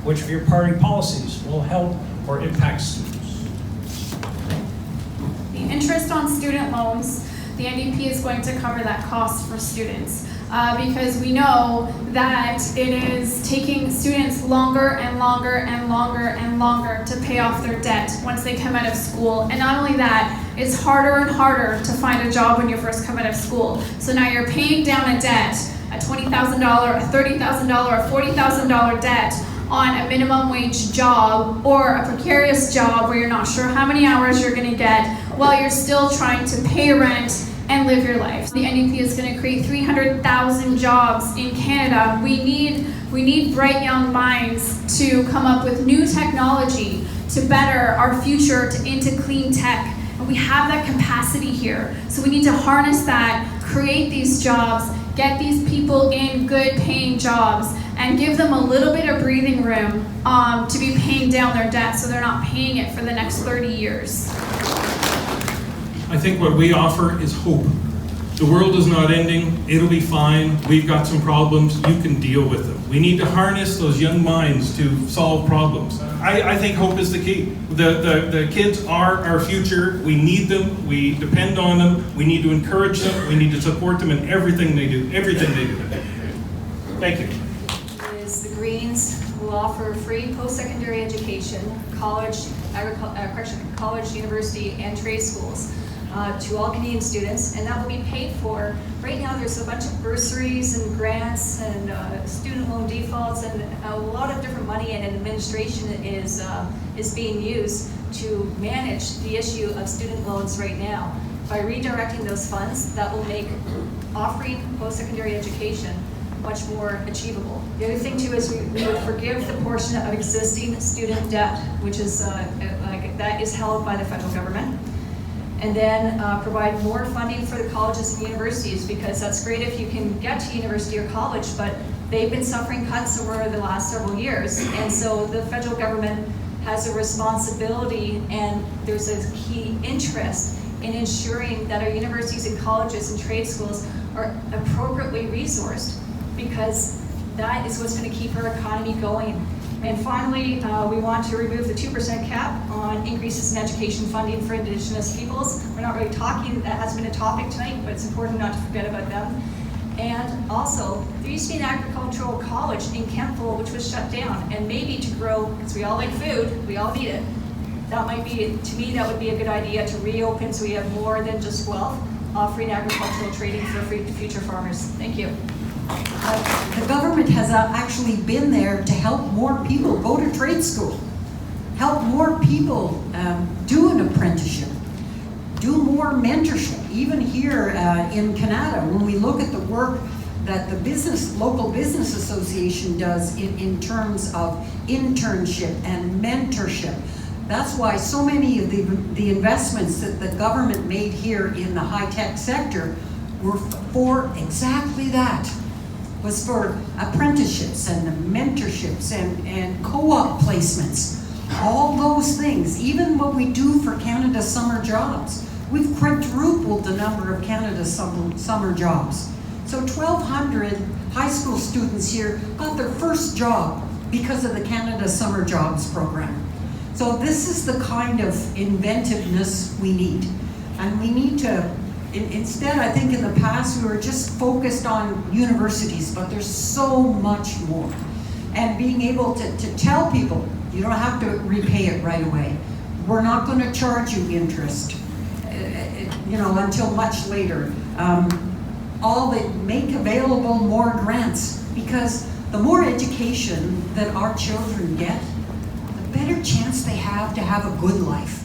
Which of your party policies will help or impact students? The interest on student loans, the NDP is going to cover that cost for students because we know that it is taking students longer and longer and longer and longer to pay off their debt once they come out of school. And not only that, it's harder and harder to find a job when you first come out of school. So now you're paying down a debt, a $20,000, a $30,000, a $40,000 debt on a minimum wage job or a precarious job where you're not sure how many hours you're going to get while you're still trying to pay rent and live your life. The NDP is going to create 300,000 jobs in Canada. We need bright young minds to come up with new technology to better our future into clean tech. And we have that capacity here. So we need to harness that, create these jobs, get these people in good paying jobs, and give them a little bit of breathing room to be paying down their debt so they're not paying it for the next 30 years. I think what we offer is hope. The world is not ending, it'll be fine, we've got some problems, you can deal with them. We need to harness those young minds to solve problems. I think hope is the key. The kids are our future, we need them, we depend on them, we need to encourage them, we need to support them in everything they do, Thank you. Is the Greens will offer free post-secondary education, college, university, and trade schools to all Canadian students, and that will be paid for. Right now there's a bunch of bursaries and grants and student loan defaults and a lot of different money, and administration is being used to manage the issue of student loans right now. By redirecting those funds, that will make offering post-secondary education much more achievable. The other thing too is we would forgive the portion of existing student debt, which is that is held by the federal government, and then provide more funding for the colleges and universities, because that's great if you can get to university or college, but they've been suffering cuts over the last several years, and so the federal government has a responsibility, and there's a key interest in ensuring that our universities and colleges and trade schools are appropriately resourced, because that is what's going to keep our economy going. And finally, we want to remove the 2% cap on increases in education funding for Indigenous peoples. We're not really talking, that hasn't been a topic tonight, but it's important not to forget about them. And also, there used to be an agricultural college in Kempville which was shut down, and maybe to grow, because we all like food, we all need it. That might be, to me, that would be a good idea to reopen so we have more than just Guelph offering agricultural training for future farmers. Thank you. The government has actually been there to help more people go to trade school, help more people do an apprenticeship, do more mentorship. Even here in Canada, when we look at the work that the local business association does in terms of internship and mentorship, that's why so many of the investments that the government made here in the high-tech sector were for exactly that. Was for apprenticeships and mentorships and co-op placements. All those things, even what we do for Canada Summer Jobs. We've quadrupled the number of Canada summer jobs. So 1,200 high school students here got their first job because of the Canada Summer Jobs program. So this is the kind of inventiveness we need. And we need to, instead, I think in the past we were just focused on universities, but there's so much more. And being able to tell people, you don't have to repay it right away. We're not going to charge you interest, until much later. All that make available more grants, because the more education that our children get, the better chance they have to have a good life.